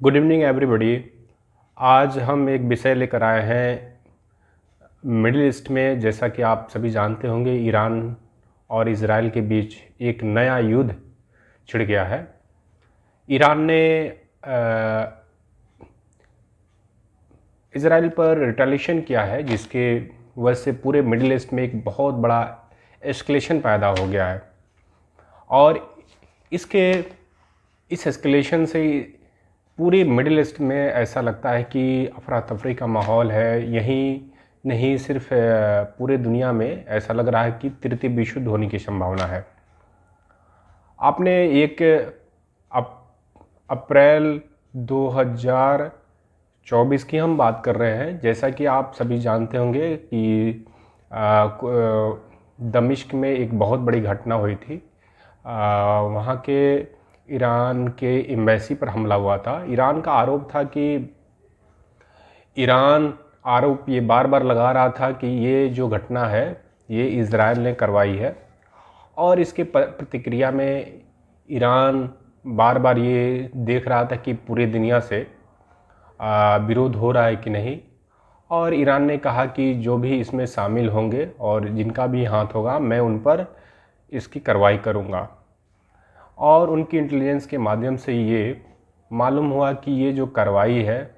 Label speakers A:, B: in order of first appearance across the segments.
A: Good evening everybody. आज हम एक विषय लेकर आए हैं मिडिल ईस्ट में। जैसा कि आप सभी जानते होंगे, ईरान और इज़राइल के बीच एक नया युद्ध छिड़ गया है। ईरान ने इज़राइल पर रिटेलिएशन किया है, जिसके वजह से पूरे मिडिल ईस्ट में एक बहुत बड़ा एस्केलेशन पैदा हो गया है। और इस एस्केलेशन से पूरे मिडिल ईस्ट में ऐसा लगता है कि अफरा तफरी का माहौल है। यहीं नहीं, सिर्फ पूरे दुनिया में ऐसा लग रहा है कि तृतीय विश्व युद्ध होने की संभावना है। आपने एक अप्रैल 2024 की हम बात कर रहे हैं। जैसा कि आप सभी जानते होंगे कि दमिश्क में एक बहुत बड़ी घटना हुई थी। वहाँ के ईरान के एम्बेसी पर हमला हुआ था। ईरान का आरोप था कि ईरान आरोप ये बार बार लगा रहा था कि ये जो घटना है ये इज़राइल ने करवाई है। और इसके प्रतिक्रिया में ईरान बार बार ये देख रहा था कि पूरी दुनिया से विरोध हो रहा है कि नहीं। और ईरान ने कहा कि जो भी इसमें शामिल होंगे और जिनका भी हाथ होगा, मैं उन पर इसकी कार्रवाई करूँगा। और उनकी इंटेलिजेंस के माध्यम से ये मालूम हुआ कि ये जो कार्रवाई है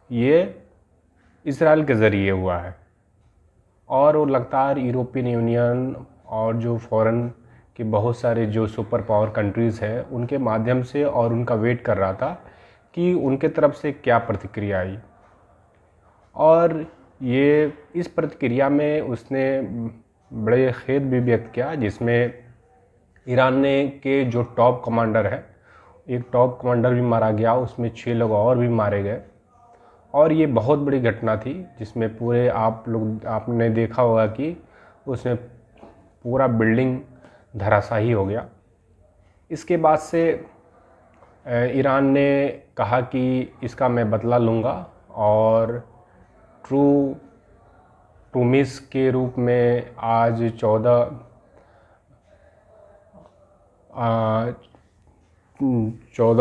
A: ये इज़राइल के ज़रिए हुआ है। और वो लगातार यूरोपियन यूनियन और जो फॉरेन के बहुत सारे जो सुपर पावर कंट्रीज़ हैं उनके माध्यम से और उनका वेट कर रहा था कि उनके तरफ से क्या प्रतिक्रिया आई। और ये इस प्रतिक्रिया में उसने बड़े खेद भी व्यक्त किया, जिसमें ईरान ने के जो टॉप कमांडर है, एक टॉप कमांडर भी मारा गया, उसमें 6 लोग और भी मारे गए। और ये बहुत बड़ी घटना थी, जिसमें पूरे आपने देखा होगा कि उसमें पूरा बिल्डिंग धराशायी हो गया। इसके बाद से ईरान ने कहा कि इसका मैं बदला लूँगा और ट्रू मिस के रूप में आज 14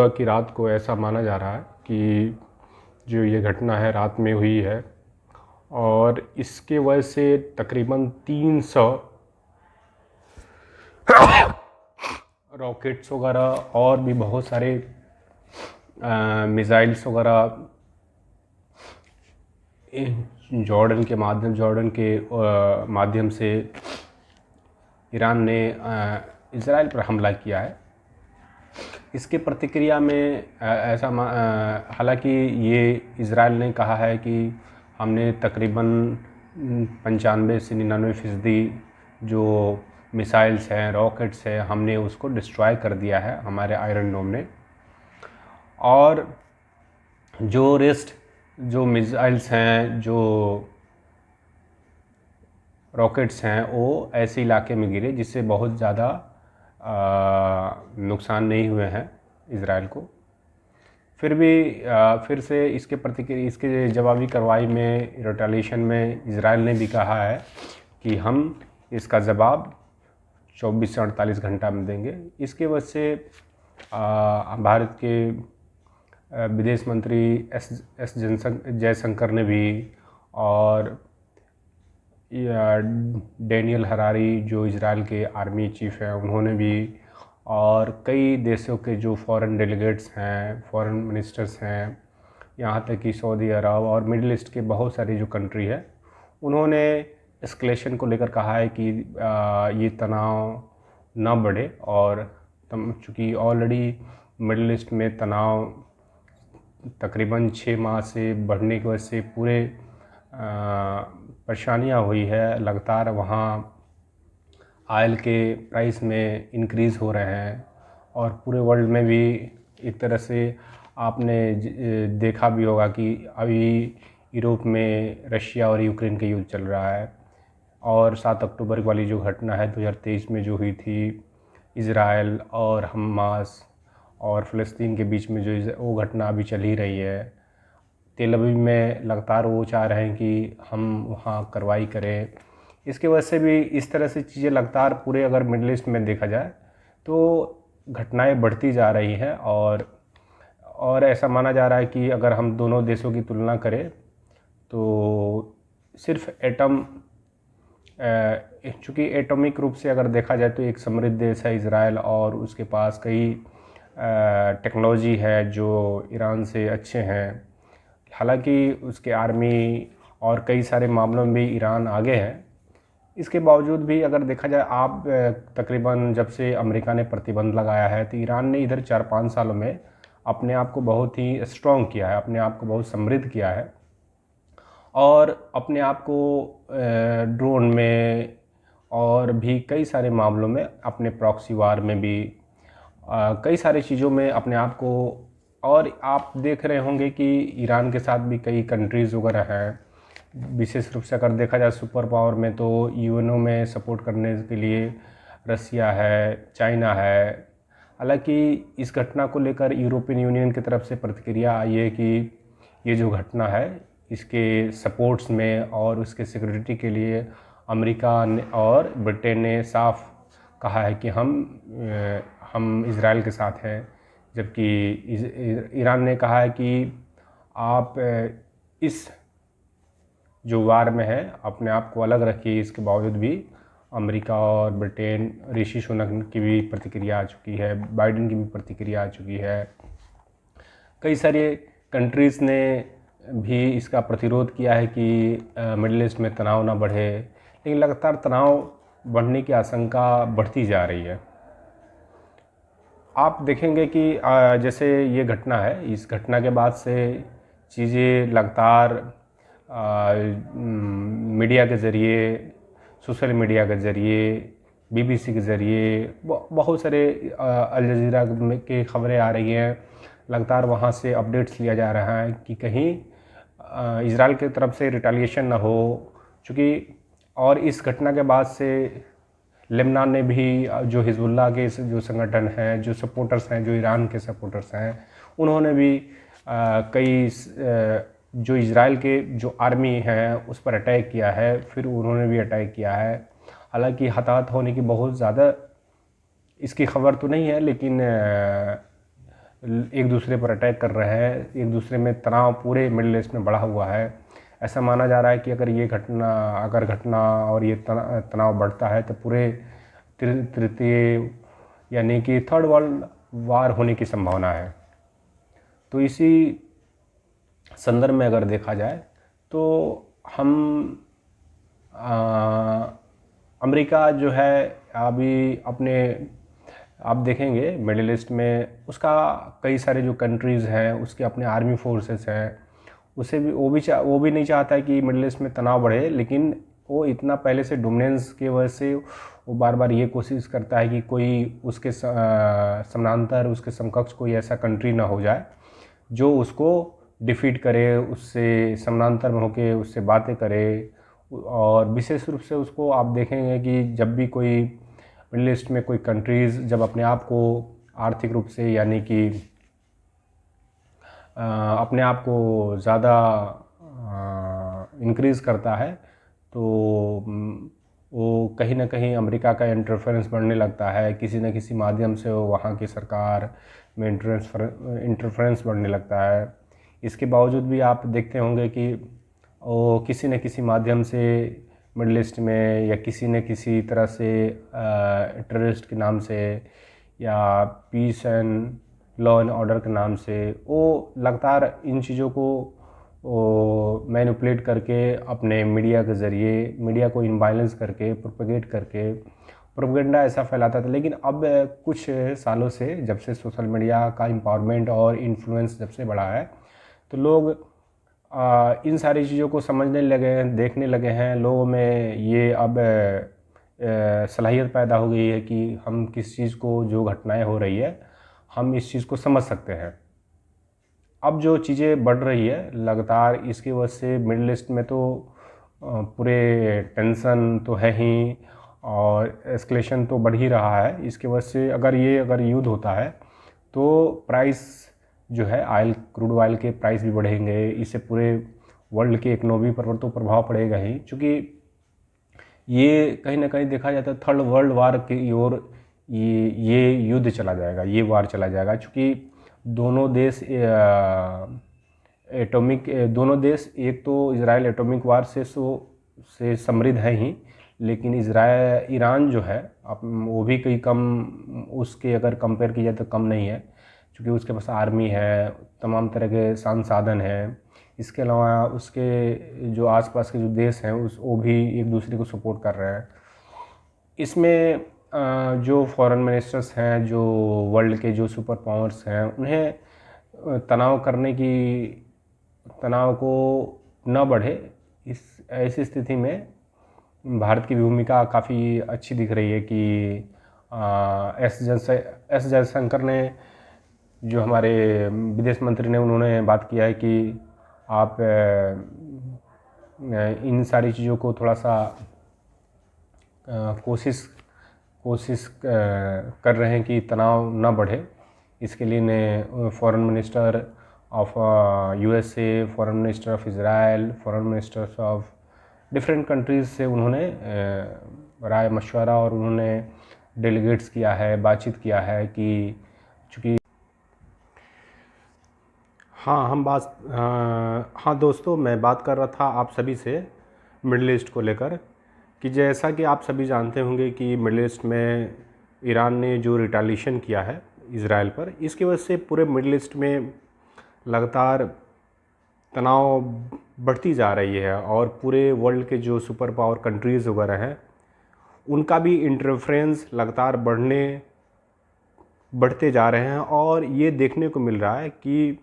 A: की रात को ऐसा माना जा रहा है कि जो ये घटना है रात में हुई है। और इसके वजह से तकरीबन 300 रॉकेट्स वगैरह और भी बहुत सारे मिसाइल्स वगैरह जॉर्डन के माध्यम से ईरान ने इज़राइल पर हमला किया है। इसके प्रतिक्रिया में हालांकि ये इज़राइल ने कहा है कि हमने तकरीबन 95 से 99% जो मिसाइल्स हैं, रॉकेट्स हैं, हमने उसको डिस्ट्रॉय कर दिया है हमारे आयरन डोम ने। और जो रेस्ट जो मिसाइल्स हैं, जो रॉकेट्स हैं, वो ऐसे इलाके में गिरे जिससे बहुत ज़्यादा नुकसान नहीं हुए हैं इज़राइल को। फिर भी फिर से इसके जवाबी कार्रवाई में, रिटेलिएशन में इज़राइल ने भी कहा है कि हम इसका जवाब 24 से 48 घंटा में देंगे। इसके वजह से भारत के विदेश मंत्री एस जयशंकर ने भी, और डैनियल हरारी जो इज़राइल के आर्मी चीफ हैं उन्होंने भी, और कई देशों के जो फॉरेन डेलीगेट्स हैं, फॉरेन मिनिस्टर्स हैं, यहाँ तक कि सऊदी अरब और मिडिल ईस्ट के बहुत सारी जो कंट्री है, उन्होंने एस्केलेशन को लेकर कहा है कि ये तनाव ना बढ़े। और चूँकि ऑलरेडी मिडिल ईस्ट में तनाव तकरीबन 6 माह से बढ़ने की वजह से पूरे परेशानियाँ हुई है। लगातार वहाँ ऑयल के प्राइस में इंक्रीज़ हो रहे हैं। और पूरे वर्ल्ड में भी एक तरह से आपने देखा भी होगा कि अभी यूरोप में रशिया और यूक्रेन का युद्ध चल रहा है। और 7 अक्टूबर वाली जो घटना है 2023 में जो हुई थी, इज़राइल और हमास और फ़लस्तीन के बीच में जो वो घटना अभी चल ही रही है। तेल अवीव में लगातार वो चाह रहे हैं कि हम वहाँ कार्रवाई करें। इसके वजह से भी इस तरह से चीज़ें लगातार पूरे अगर मिडिल ईस्ट में देखा जाए तो घटनाएं बढ़ती जा रही हैं। और ऐसा माना जा रहा है कि अगर हम दोनों देशों की तुलना करें तो सिर्फ एटम, चूँकि एटॉमिक रूप से अगर देखा जाए तो एक समृद्ध देश है इज़राइल, और उसके पास कई टेक्नोलॉजी है जो ईरान से अच्छे हैं। हालांकि उसके आर्मी और कई सारे मामलों में भी ईरान आगे है। इसके बावजूद भी अगर देखा जाए, आप तकरीबन जब से अमेरिका ने प्रतिबंध लगाया है तो ईरान ने इधर 4-5 सालों में अपने आप को बहुत ही स्ट्रॉन्ग किया है, अपने आप को बहुत समृद्ध किया है, और अपने आप को ड्रोन में और भी कई सारे मामलों में, अपने प्रॉक्सी वार में भी कई सारी चीज़ों में अपने आप को। और आप देख रहे होंगे कि ईरान के साथ भी कई कंट्रीज़ वगैरह हैं। विशेष रूप से अगर देखा जाए सुपर पावर में तो यूएनओ में सपोर्ट करने के लिए रसिया है, चाइना है। हालांकि इस घटना को लेकर यूरोपियन यूनियन की तरफ से प्रतिक्रिया आई है कि ये जो घटना है इसके सपोर्ट्स में और उसके सिक्योरिटी के लिए अमेरिका ने और ब्रिटेन ने साफ कहा है कि हम इज़राइल के साथ हैं। जबकि ईरान ने कहा है कि आप इस जो वार में है अपने आप को अलग रखिए। इसके बावजूद भी अमेरिका और ब्रिटेन, ऋषि सुनक की भी प्रतिक्रिया आ चुकी है, बाइडेन की भी प्रतिक्रिया आ चुकी है, कई सारे कंट्रीज़ ने भी इसका प्रतिरोध किया है कि मिडिल ईस्ट में तनाव ना बढ़े। लेकिन लगातार तनाव बढ़ने की आशंका बढ़ती जा रही है। आप देखेंगे कि जैसे ये घटना है, इस घटना के बाद से चीज़ें लगातार मीडिया के ज़रिए, सोशल मीडिया के ज़रिए, बीबीसी के ज़रिए, बहुत सारे अल जज़ीरा के ख़बरें आ रही हैं। लगातार वहाँ से अपडेट्स लिया जा रहा है कि कहीं इज़राइल की तरफ से रिटेलिएशन ना हो। चूँकि और इस घटना के बाद से लेबनान ने भी, जो हिजबुल्लाह के जो संगठन हैं, जो सपोर्टर्स हैं, जो ईरान के सपोर्टर्स हैं, उन्होंने भी कई जो इज़राइल के जो आर्मी हैं उस पर अटैक किया है, फिर उन्होंने भी अटैक किया है। हालांकि हताहत होने की बहुत ज़्यादा इसकी खबर तो नहीं है, लेकिन एक दूसरे पर अटैक कर रहे हैं, एक दूसरे में तनाव पूरे मिडिल ईस्ट में बढ़ा हुआ है। ऐसा माना जा रहा है कि अगर घटना और ये तनाव बढ़ता है तो पूरे तृतीय यानी कि थर्ड वर्ल्ड वार होने की संभावना है। तो इसी संदर्भ में अगर देखा जाए तो हम अमेरिका जो है अभी अपने, आप देखेंगे मिडिल ईस्ट में उसका कई सारे जो कंट्रीज़ हैं उसके अपने आर्मी फोर्सेस हैं, उसे भी वो भी नहीं चाहता है कि मिडिल ईस्ट में तनाव बढ़े। लेकिन वो इतना पहले से डोमिनेंस की वजह से वो बार बार ये कोशिश करता है कि कोई उसके समानांतर, उसके समकक्ष कोई ऐसा कंट्री ना हो जाए जो उसको डिफीट करे, उससे समानांतर में होके उससे बातें करे। और विशेष रूप से उसको आप देखेंगे कि जब भी कोई मिडिल ईस्ट में कोई कंट्रीज़ जब अपने आप को आर्थिक रूप से यानी कि अपने आप को ज़्यादा इंक्रीज़ करता है तो वो कहीं ना कहीं अमेरिका का इंटरफेरेंस बढ़ने लगता है, किसी न किसी माध्यम से वो वहाँ की सरकार में इंटरफेरेंस बढ़ने लगता है। इसके बावजूद भी आप देखते होंगे कि वो किसी न किसी माध्यम से मिडिल ईस्ट में या किसी न किसी तरह से टेररिस्ट के नाम से या peace and law and order के नाम से वो लगातार इन चीज़ों को मैनिपुलेट करके अपने मीडिया के ज़रिए मीडिया को इम्बाइलेंस करके प्रोपेगेट करके प्रोपेगेंडा ऐसा फैलाता था। लेकिन अब कुछ सालों से जब से सोशल मीडिया का एम्पावरमेंट और इन्फ्लुएंस जब से बढ़ा है तो लोग इन सारी चीज़ों को समझने लगे हैं, देखने लगे हैं। लोगों में ये अब सलाहियत पैदा हो गई है कि हम किस चीज़ को, जो घटनाएं हो रही है, हम इस चीज़ को समझ सकते हैं। अब जो चीज़ें बढ़ रही है लगातार, इसकी वजह से मिडिल ईस्ट में तो पूरे टेंशन तो है ही और एस्केलेशन तो बढ़ ही रहा है। इसकी वजह से अगर युद्ध होता है तो प्राइस जो है क्रूड ऑयल के प्राइस भी बढ़ेंगे। इससे पूरे वर्ल्ड के इकोनॉमी पर तो प्रभाव पड़ेगा ही, क्योंकि ये कहीं ना कहीं देखा जाता है थर्ड वर्ल्ड वार की ओर ये युद्ध चला जाएगा, ये वार चला जाएगा। चूँकि दोनों देश दोनों देश, एक तो इजराइल एटॉमिक वार से समृद्ध है ही, लेकिन ईरान जो है आप वो भी कहीं कम, उसके अगर कंपेयर किया जाए तो कम नहीं है, क्योंकि उसके पास आर्मी है, तमाम तरह के संसाधन हैं। इसके अलावा उसके जो आसपास के जो देश हैं वो भी एक दूसरे को सपोर्ट कर रहे हैं। इसमें जो फॉरेन मिनिस्टर्स हैं, जो वर्ल्ड के जो सुपर पावर्स हैं, उन्हें तनाव को न बढ़े, इस ऐसी स्थिति में भारत की भूमिका काफ़ी अच्छी दिख रही है कि एस जयशंकर ने, जो हमारे विदेश मंत्री ने, उन्होंने बात किया है कि आप इन सारी चीज़ों को थोड़ा सा कोशिश कर रहे हैं कि तनाव ना बढ़े। इसके लिए ने foreign minister of USA, foreign minister of Israel, foreign ministers of different countries से उन्होंने राय मशवरा और उन्होंने डेलीगेट्स किया है, बातचीत किया है कि चूँकि हाँ दोस्तों, मैं बात कर रहा था आप सभी से मिडिल ईस्ट को लेकर, कि जैसा कि आप सभी जानते होंगे कि मिडिल ईस्ट में ईरान ने जो रिटालिएशन किया है इज़राइल पर, इसकी वजह से पूरे मिडिल ईस्ट में लगातार तनाव बढ़ती जा रही है, और पूरे वर्ल्ड के जो सुपर पावर कंट्रीज़ वगैरह हैं उनका भी इंटरफेरेंस लगातार बढ़ते जा रहे हैं। और ये देखने को मिल रहा है कि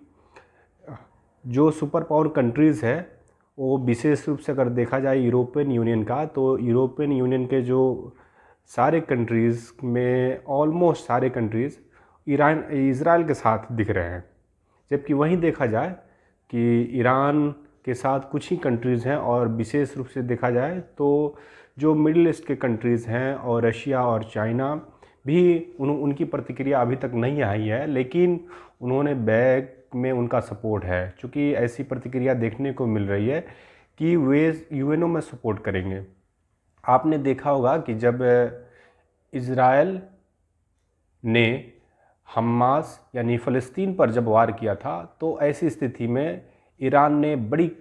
A: जो सुपर पावर कंट्रीज़ है वो विशेष रूप से अगर देखा जाए यूरोपियन यूनियन का, तो यूरोपियन यूनियन के जो सारे कंट्रीज़ में ऑलमोस्ट सारे कंट्रीज़ इज़राइल के साथ दिख रहे हैं, जबकि वहीं देखा जाए कि ईरान के साथ कुछ ही कंट्रीज़ हैं, और विशेष रूप से देखा जाए तो जो मिडिल ईस्ट के कंट्रीज़ हैं और रशिया और चाइना भी, उनकी प्रतिक्रिया अभी तक नहीं आई है, लेकिन उन्होंने बैक में उनका सपोर्ट है। चूँकि ऐसी प्रतिक्रिया देखने को मिल रही है कि वे यूएनओ में सपोर्ट करेंगे। आपने देखा होगा कि जब इज़राइल ने हमास यानी फ़लस्तीन पर जब वार किया था, तो ऐसी स्थिति में ईरान ने बड़ी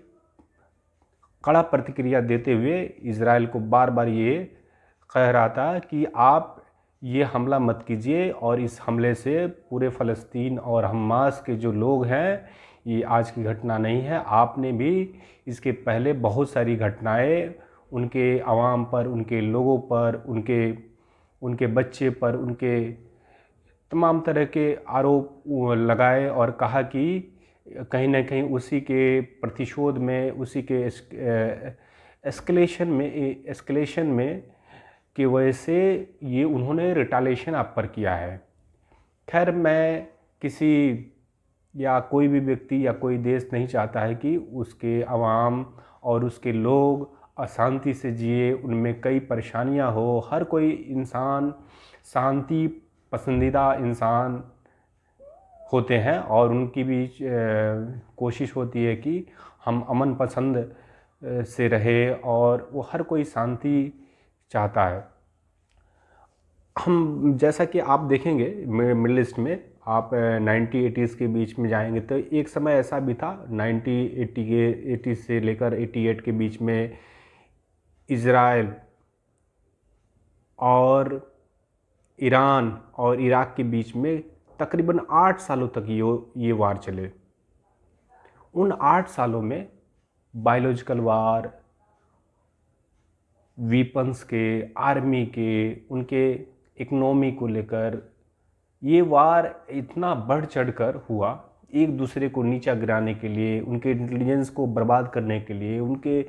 A: कड़ा प्रतिक्रिया देते हुए इज़राइल को बार बार ये कह रहा था कि आप ये हमला मत कीजिए, और इस हमले से पूरे फ़लस्तीन और हमास के जो लोग हैं, ये आज की घटना नहीं है। आपने भी इसके पहले बहुत सारी घटनाएं उनके आवाम पर, उनके लोगों पर, उनके बच्चे पर, उनके तमाम तरह के आरोप लगाए, और कहा कि कहीं ना कहीं उसी के प्रतिशोध में, उसी के एस्केलेशन में की वजह से ये उन्होंने रिटालिएशन आप पर किया है। खैर, मैं किसी या कोई भी व्यक्ति या कोई देश नहीं चाहता है कि उसके अवाम और उसके लोग अशांति से जिए, उनमें कई परेशानियां हो। हर कोई इंसान शांति पसंदीदा इंसान होते हैं, और उनकी भी कोशिश होती है कि हम अमन पसंद से रहे, और वो हर कोई शांति चाहता है। हम जैसा कि आप देखेंगे मिडिल ईस्ट में, आप 90-80s के बीच में जाएंगे तो एक समय ऐसा भी था, 80 से लेकर 88 के बीच में इज़राइल और ईरान और इराक के बीच में तकरीबन 8 सालों तक ये वार चले। उन 8 सालों में बायोलॉजिकल वार, वीपन्स के, आर्मी के, उनके इकोनॉमी को लेकर ये वार इतना बढ़ चढ़कर हुआ, एक दूसरे को नीचा गिराने के लिए, उनके इंटेलिजेंस को बर्बाद करने के लिए, उनके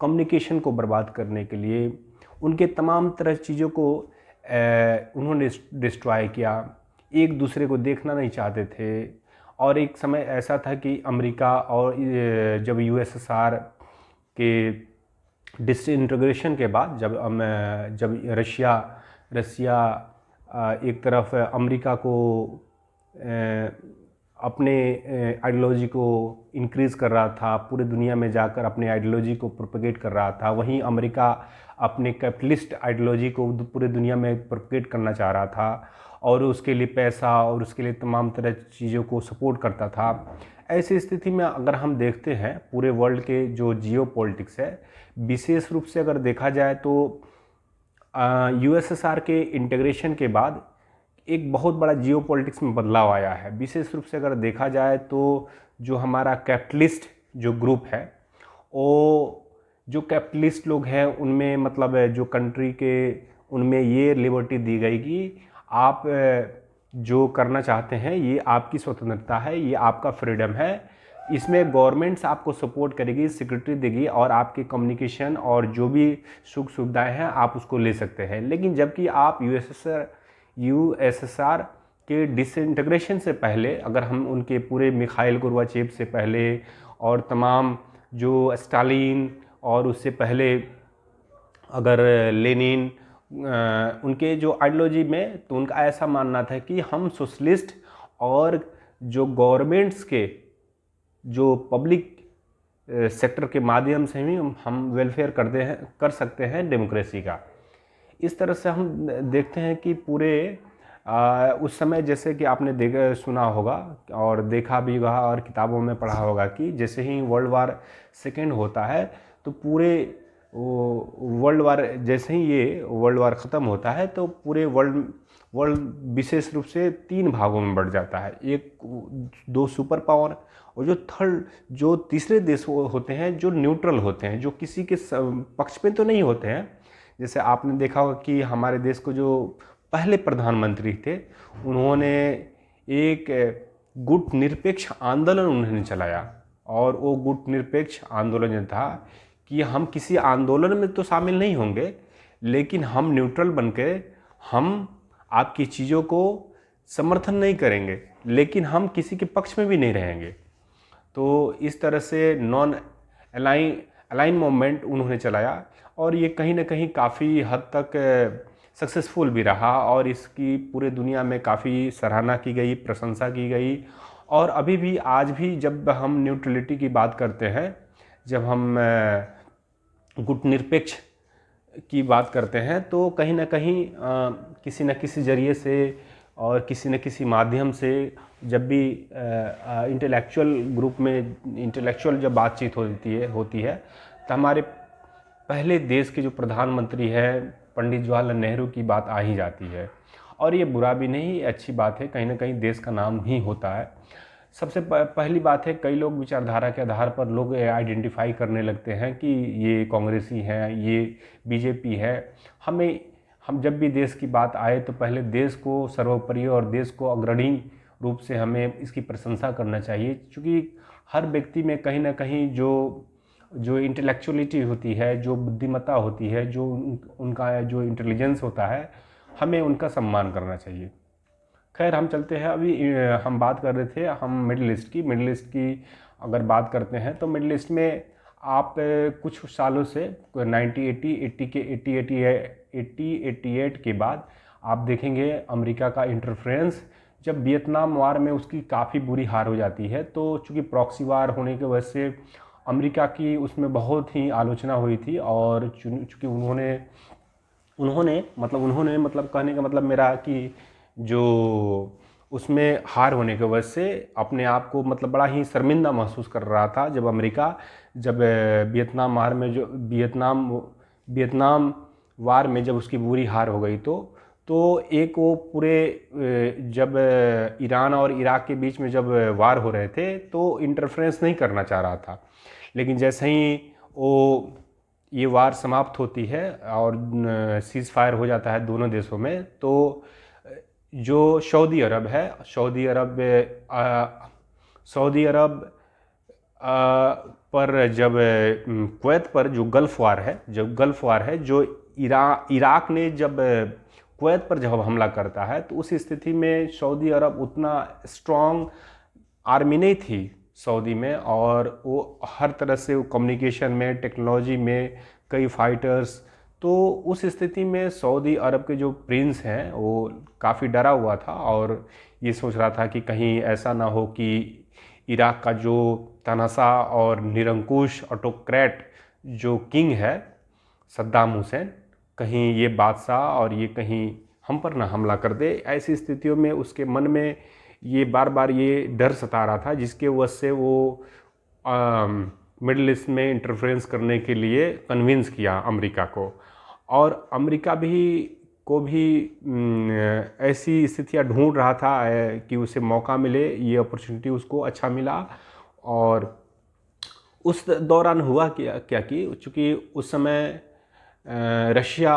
A: कम्युनिकेशन को बर्बाद करने के लिए, उनके तमाम तरह चीज़ों को उन्होंने डिस्ट्रॉय किया। एक दूसरे को देखना नहीं चाहते थे। और एक समय ऐसा था कि अमेरिका और जब यूएसएसआर के डिसइंटीग्रेशन के बाद, जब रसिया एक तरफ अमेरिका को अपने आइडियोलॉजी को इंक्रीज़ कर रहा था, पूरे दुनिया में जाकर अपने आइडियोलॉजी को प्रोपेगेट कर रहा था। वहीं अमेरिका अपने कैपिटलिस्ट आइडियोलॉजी को पूरे दुनिया में प्रोपेगेट करना चाह रहा था और उसके लिए पैसा और उसके लिए तमाम तरह चीज़ों को सपोर्ट करता था। ऐसी स्थिति में अगर हम देखते हैं पूरे वर्ल्ड के जो जियो पॉलिटिक्स है, विशेष रूप से अगर देखा जाए तो यूएसएसआर के इंटीग्रेशन के बाद एक बहुत बड़ा जियो पॉलिटिक्स में बदलाव आया है। विशेष रूप से अगर देखा जाए तो जो हमारा कैपिटलिस्ट जो ग्रुप है, वो जो कैपिटलिस्ट लोग हैं उनमें मतलब जो कंट्री के उनमें ये लिबर्टी दी गई कि आप जो करना चाहते हैं ये आपकी स्वतंत्रता है, ये आपका फ्रीडम है, इसमें गवर्नमेंट्स आपको सपोर्ट करेगी, सिक्योरिटी देगी और आपके कम्युनिकेशन और जो भी सुख सुविधाएं हैं आप उसको ले सकते हैं। लेकिन जबकि आप यूएसएसआर के डिसइंटीग्रेशन से पहले, अगर हम उनके पूरे मिखाइल गोर्बाचेव से पहले और तमाम जो स्टालिन और उससे पहले अगर लेनिन, उनके जो आइडियोलॉजी में तो उनका ऐसा मानना था कि हम सोशलिस्ट और जो गवर्नमेंट्स के जो पब्लिक सेक्टर के माध्यम से भी हम वेलफेयर कर सकते हैं डेमोक्रेसी का। इस तरह से हम देखते हैं कि पूरे उस समय जैसे कि आपने सुना होगा और देखा भी होगा और किताबों में पढ़ा होगा कि जैसे ही वर्ल्ड वार सेकेंड होता है तो पूरे वर्ल्ड वार जैसे ही ये वर्ल्ड वार ख़त्म होता है तो पूरे वर्ल्ड विशेष रूप से 3 भागों में बढ़ जाता है। एक 2 सुपर पावर और जो तीसरे देश होते हैं जो न्यूट्रल होते हैं, जो किसी के पक्ष में तो नहीं होते हैं। जैसे आपने देखा होगा कि हमारे देश को जो पहले प्रधानमंत्री थे उन्होंने एक गुट निरपेक्ष आंदोलन उन्होंने चलाया और वो गुट निरपेक्ष आंदोलन था कि हम किसी आंदोलन में तो शामिल नहीं होंगे लेकिन हम न्यूट्रल बनकर हम आपकी चीज़ों को समर्थन नहीं करेंगे लेकिन हम किसी के पक्ष में भी नहीं रहेंगे। तो इस तरह से नॉन अलाइन मूवमेंट उन्होंने चलाया और ये कहीं ना कहीं काफ़ी हद तक सक्सेसफुल भी रहा और इसकी पूरे दुनिया में काफ़ी सराहना की गई, प्रशंसा की गई। और अभी भी आज भी जब हम न्यूट्रलिटी की बात करते हैं, जब हम गुटनिरपेक्ष की बात करते हैं तो कहीं ना कहीं किसी न किसी ज़रिए से और किसी न किसी माध्यम से जब भी इंटेलेक्चुअल ग्रुप में इंटेलेक्चुअल जब बातचीत होती है तो हमारे पहले देश के जो प्रधानमंत्री है पंडित जवाहरलाल नेहरू की बात आ ही जाती है। और ये बुरा भी नहीं, अच्छी बात है, कहीं ना कहीं देश का नाम ही होता है। सबसे पहली बात है, कई लोग विचारधारा के आधार पर लोग आइडेंटिफाई करने लगते हैं कि ये कांग्रेसी है, ये बीजेपी है। हम जब भी देश की बात आए तो पहले देश को सर्वोपरि और देश को अग्रणी रूप से हमें इसकी प्रशंसा करना चाहिए, क्योंकि हर व्यक्ति में कहीं ना कहीं जो इंटेलेक्चुअलिटी होती है, जो बुद्धिमत्ता होती है, जो उनका जो इंटेलिजेंस होता है, हमें उनका सम्मान करना चाहिए। खैर हम चलते हैं, अभी हम बात कर रहे थे हम मिडिल ईस्ट की अगर बात करते हैं तो मिडिल ईस्ट में आप कुछ सालों से 1988 के बाद आप देखेंगे अमेरिका का इंटरफेरेंस, जब वियतनाम वार में उसकी काफ़ी बुरी हार हो जाती है। तो चूँकि प्रॉक्सी वार होने की वजह से अमेरिका की उसमें बहुत ही आलोचना हुई थी और चूँकि उन्होंने मतलब कहने का मतलब मेरा कि जो उसमें हार होने की वजह से अपने आप को मतलब बड़ा ही शर्मिंदा महसूस कर रहा था। जब अमेरिका वियतनाम वार में जब उसकी बुरी हार हो गई तो एक वो पूरे जब ईरान और इराक के बीच में जब वार हो रहे थे तो इंटरफेरेंस नहीं करना चाह रहा था। लेकिन जैसे ही ये वार समाप्त होती है और सीज़ फायर हो जाता है दोनों देशों में, तो जो सऊदी अरब पर जब कुवैत पर जो गल्फ़ वार है जो इराक ने जब कुवैत पर जब हमला करता है तो उस स्थिति में सऊदी अरब उतना स्ट्रॉन्ग आर्मी नहीं थी सऊदी में, और वो हर तरह से कम्युनिकेशन में, टेक्नोलॉजी में कई फाइटर्स, तो उस स्थिति में सऊदी अरब के जो प्रिंस हैं वो काफ़ी डरा हुआ था और ये सोच रहा था कि कहीं ऐसा ना हो कि इराक़ का जो तनाशाह और निरंकुश ऑटोक्रेट जो किंग है सद्दाम हुसैन, कहीं ये बादशाह और ये कहीं हम पर ना हमला कर दे। ऐसी स्थितियों में उसके मन में ये बार बार ये डर सता रहा था, जिसके वजह से वो मिडिल ईस्ट में इंटरफेरेंस करने के लिए कन्विंस किया अमेरिका को। और अमेरिका भी ऐसी स्थितियां ढूंढ रहा था कि उसे मौका मिले, ये अपॉर्चुनिटी उसको अच्छा मिला। और उस दौरान हुआ क्या कि चूँकि उस समय रशिया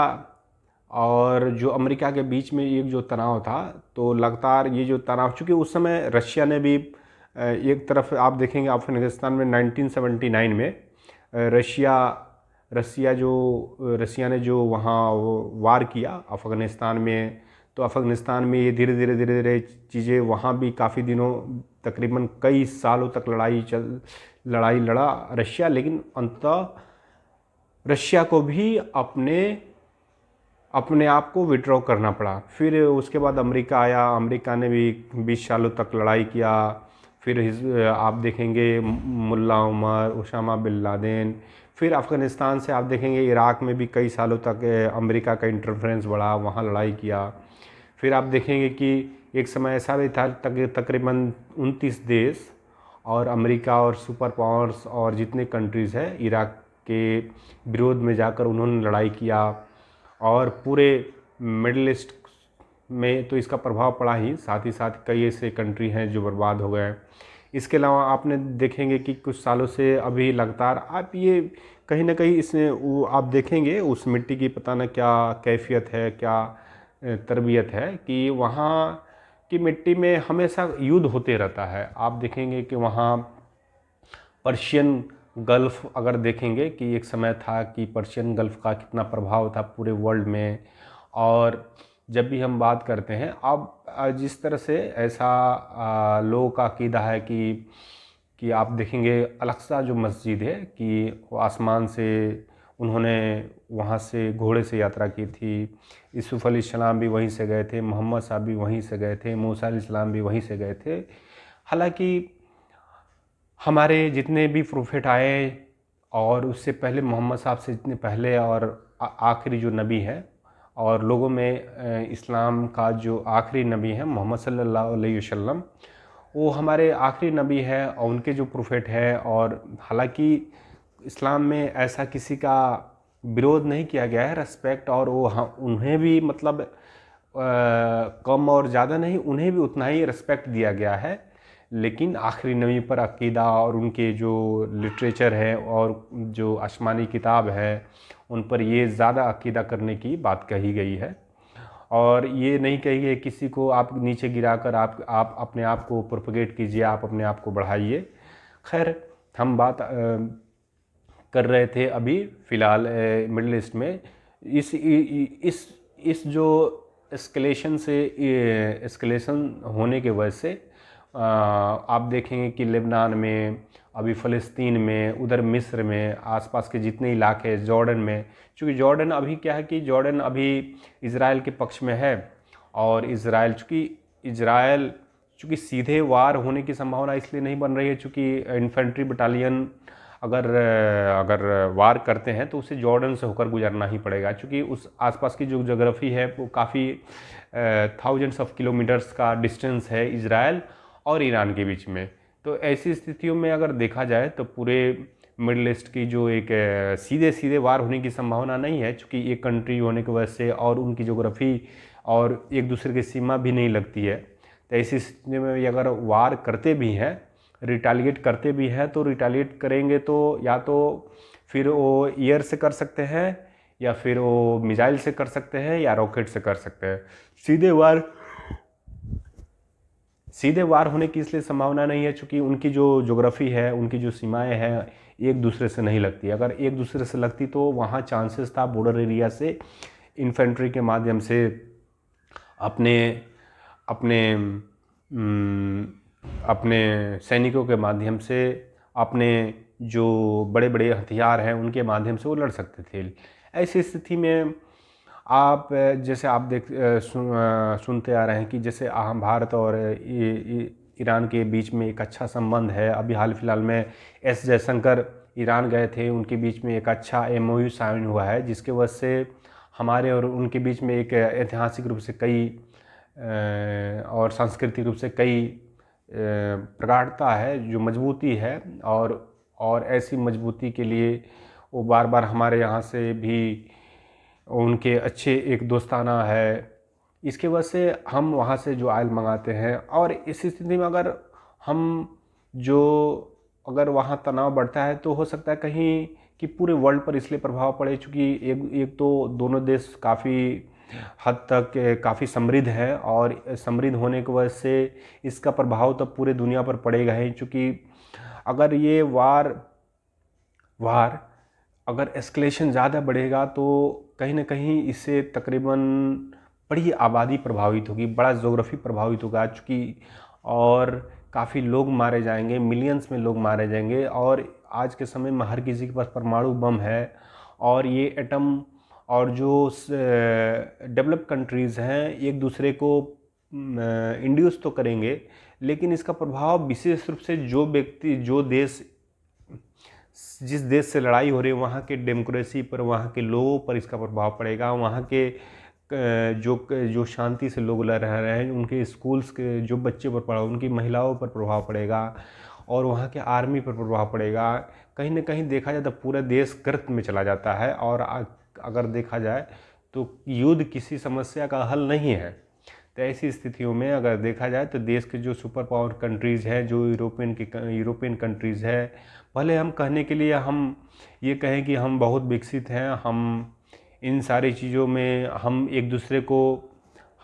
A: और जो अमेरिका के बीच में एक जो तनाव था, तो लगातार ये जो तनाव, चूँकि उस समय रशिया ने भी एक तरफ आप देखेंगे अफगानिस्तान में 1979 में रसिया ने जो वहाँ वार किया अफ़गानिस्तान में, तो अफ़गानिस्तान में ये धीरे धीरे चीज़ें वहाँ भी काफ़ी दिनों, तकरीबन कई सालों तक लड़ाई लड़ा रशिया, लेकिन अंततः रशिया को भी अपने आप को विड्रॉ करना पड़ा। फिर उसके बाद अमेरिका आया, अमेरिका ने भी 20 सालों तक लड़ाई किया। फिर आप देखेंगे मुल्ला उमर, उसामा बिन लादेन, फिर अफ़गानिस्तान से आप देखेंगे इराक़ में भी कई सालों तक अमेरिका का इंटरफेरेंस बढ़ा, वहाँ लड़ाई किया। फिर आप देखेंगे कि एक समय ऐसा भी था तकरीबन 29 देश और अमेरिका और सुपर पावर्स और जितने कंट्रीज़ हैं इराक़ के विरोध में जाकर उन्होंने लड़ाई किया। और पूरे मिडिल ईस्ट में तो इसका प्रभाव पड़ा ही, साथ कई ऐसे कंट्री हैं जो बर्बाद हो गए। इसके अलावा आपने देखेंगे कि कुछ सालों से अभी लगातार आप ये कहीं ना कहीं इसमें वो आप देखेंगे उस मिट्टी की पता न क्या कैफियत है, क्या तरबियत है कि वहाँ की मिट्टी में हमेशा युद्ध होते रहता है। आप देखेंगे कि वहाँ पर्शियन गल्फ़ अगर देखेंगे कि एक समय था कि पर्शियन गल्फ़ का कितना प्रभाव था पूरे वर्ल्ड में। और जब भी हम बात करते हैं, अब जिस तरह से ऐसा लोगों का अक़ीदा है कि आप देखेंगे अल-अक़सा जो मस्जिद है कि वो आसमान से उन्होंने वहाँ से घोड़े से यात्रा की थी, यूसुफ़ अलैहिस्सलाम भी वहीं से गए थे, मोहम्मद साहब भी वहीं से गए थे, मूसा अलैहिस्सलाम भी वहीं से गए थे। हालांकि हमारे जितने भी प्रोफेट आए और उससे पहले मोहम्मद साहब से जितने पहले और आखिरी जो नबी है, और लोगों में इस्लाम का जो आखिरी नबी है मोहम्मद सल्लल्लाहु अलैहि वसल्लम, वो हमारे आखिरी नबी है और उनके जो प्रोफेट है। और हालांकि इस्लाम में ऐसा किसी का विरोध नहीं किया गया है, रेस्पेक्ट, और वो उन्हें भी मतलब कम और ज़्यादा नहीं, उन्हें भी उतना ही रेस्पेक्ट दिया गया है। लेकिन आखिरी नबी पर अक़ीदा और उनके जो लिटरेचर है और जो आसमानी किताब है उन पर ये ज़्यादा अक़ीदा करने की बात कही गई है। और ये नहीं कही गई किसी को आप नीचे गिराकर आप अपने आप को प्रोपगेट कीजिए, आप अपने आप को बढ़ाइए। खैर, हम बात कर रहे थे अभी फ़िलहाल मिडिल ईस्ट में इस जो एस्केलेशन होने के वजह से आप देखेंगे कि लेबनान में, अभी फ़लस्तीन में, उधर मिस्र में, आसपास के जितने इलाके, जॉर्डन में, चूँकि जॉर्डन अभी क्या है कि जॉर्डन अभी इज़राइल के पक्ष में है। और इज़राइल चूँकि सीधे वार होने की संभावना इसलिए नहीं बन रही है चूँकि इन्फेंट्री बटालियन अगर वार करते हैं तो उसे जॉर्डन से होकर गुजरना ही पड़ेगा, चूँकि उस आसपास की जो जोग्राफ़ी है वो काफ़ी थाउजेंड्स ऑफ किलोमीटर्स का डिस्टेंस है इज़राइल और ईरान के बीच में। तो ऐसी स्थितियों में अगर देखा जाए तो पूरे मिडिल ईस्ट की जो एक सीधे वार होने की संभावना नहीं है, चूँकि एक कंट्री होने की वजह से और उनकी जोग्राफ़ी और एक दूसरे की सीमा भी नहीं लगती है। तो ऐसी स्थिति में अगर वार करते भी हैं, रिटालिएट करते भी हैं, तो रिटालिएट करेंगे तो या तो फिर वो एयर से कर सकते हैं या फिर वो मिसाइल से कर सकते हैं या रॉकेट से कर सकते हैं। सीधे वार होने की इसलिए संभावना नहीं है चूँकि उनकी जो जोग्राफ़ी है, उनकी जो सीमाएं हैं, एक दूसरे से नहीं लगती। अगर एक दूसरे से लगती तो वहाँ चांसेस था बॉर्डर एरिया से इन्फेंट्री के माध्यम से अपने सैनिकों के माध्यम से, अपने जो बड़े बड़े हथियार हैं उनके माध्यम से वो लड़ सकते थे। ऐसी स्थिति में आप जैसे आप सुनते आ रहे हैं कि जैसे भारत और ईरान के बीच में एक अच्छा संबंध है। अभी हाल फिलहाल में एस जयशंकर ईरान गए थे, उनके बीच में एक अच्छा MOU साइन हुआ है, जिसके वजह से हमारे और उनके बीच में एक ऐतिहासिक रूप से कई और सांस्कृतिक रूप से कई प्रगाढ़ता है, जो मजबूती है। और ऐसी मजबूती के लिए वो बार बार हमारे यहाँ से भी उनके अच्छे एक दोस्ताना है, इसके वजह से हम वहाँ से जो ऑयल मंगाते हैं। और इस स्थिति में अगर वहाँ तनाव बढ़ता है तो हो सकता है कहीं कि पूरे वर्ल्ड पर इसलिए प्रभाव पड़े, चूँकि एक तो दोनों देश काफ़ी हद तक काफ़ी समृद्ध है, और समृद्ध होने की वजह से इसका प्रभाव तो पूरे दुनिया पर पड़ेगा ही। चूँकि अगर ये वार अगर एस्केलेशन ज़्यादा बढ़ेगा तो कहीं ना कहीं इससे तकरीबन बड़ी आबादी प्रभावित होगी, बड़ा जोग्राफी प्रभावित होगा चूँकि, और काफ़ी लोग मारे जाएंगे, मिलियंस में लोग मारे जाएंगे। और आज के समय में हर किसी के पास परमाणु बम है, और ये एटम और जो डेवलप कंट्रीज़ हैं एक दूसरे को इंड्यूस तो करेंगे, लेकिन इसका प्रभाव विशेष रूप से जिस देश से लड़ाई हो रही है वहाँ के डेमोक्रेसी पर, वहाँ के लोगों पर इसका प्रभाव पड़ेगा। वहाँ के जो शांति से लोग रह रहे हैं, उनके स्कूल्स के जो बच्चे पर पड़ा, उनकी महिलाओं पर प्रभाव पड़ेगा, और वहाँ के आर्मी पर प्रभाव पड़ेगा। कहीं ना कहीं देखा जाए तो पूरा देश गर्त में चला जाता है। और अगर देखा जाए तो युद्ध किसी समस्या का हल नहीं है। तो ऐसी स्थितियों में अगर देखा जाए तो देश के जो सुपर पावर कंट्रीज़ हैं, जो यूरोपियन कंट्रीज़ है, भले हम कहने के लिए हम ये कहें कि हम बहुत विकसित हैं, हम इन सारी चीज़ों में हम एक दूसरे को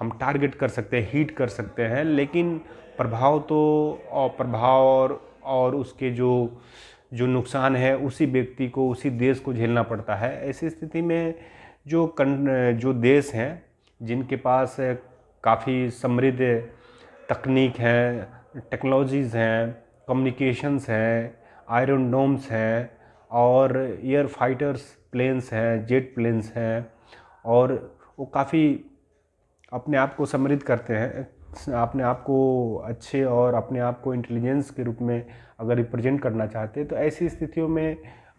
A: हम टारगेट कर सकते हैं, हीट कर सकते हैं, लेकिन प्रभाव और उसके जो नुकसान है उसी व्यक्ति को, उसी देश को झेलना पड़ता है। ऐसी स्थिति में जो देश हैं जिनके पास काफ़ी समृद्ध तकनीक हैं, टेक्नोलॉजीज़ हैं, कम्युनिकेशंस हैं, आयरन डोम्स हैं, और एयर फाइटर्स प्लेन्स हैं, जेट प्लेन्स हैं, और वो काफ़ी अपने आप को समृद्ध करते हैं, अपने आप को अच्छे और अपने आप को इंटेलिजेंस के रूप में अगर रिप्रेजेंट करना चाहते हैं, तो ऐसी स्थितियों में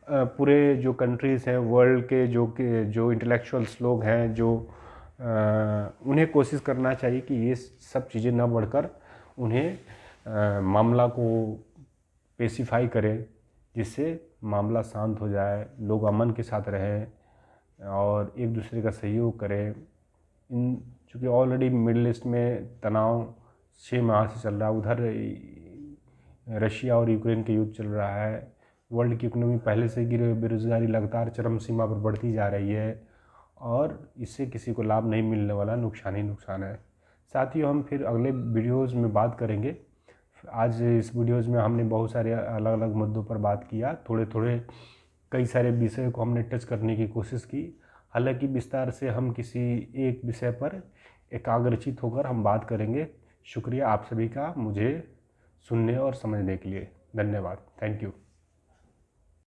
A: पूरे जो कंट्रीज़ हैं वर्ल्ड के जो इंटेलेक्चुअल्स लोग हैं, उन्हें कोशिश करना चाहिए कि ये सब चीज़ें न बढ़कर उन्हें मामला को पेसिफाई करें, जिससे मामला शांत हो जाए, लोग अमन के साथ रहें और एक दूसरे का सहयोग करें। चूँकि ऑलरेडी मिडिल ईस्ट में तनाव 6 माह से चल रहा है, उधर रशिया और यूक्रेन के युद्ध चल रहा है, वर्ल्ड की इकोनॉमी पहले से गिरे हुए, बेरोजगारी लगातार चरम सीमा पर बढ़ती जा रही है, और इससे किसी को लाभ नहीं मिलने वाला, नुकसान ही नुकसान है। साथ ही हम फिर अगले वीडियोज़ में बात करेंगे। आज इस वीडियोज़ में हमने बहुत सारे अलग अलग मुद्दों पर बात किया, थोड़े कई सारे विषय को हमने टच करने की कोशिश की। हालांकि विस्तार से हम किसी एक विषय पर एकाग्रचित होकर हम बात करेंगे। शुक्रिया आप सभी का मुझे सुनने और समझने के लिए। धन्यवाद। Thank you.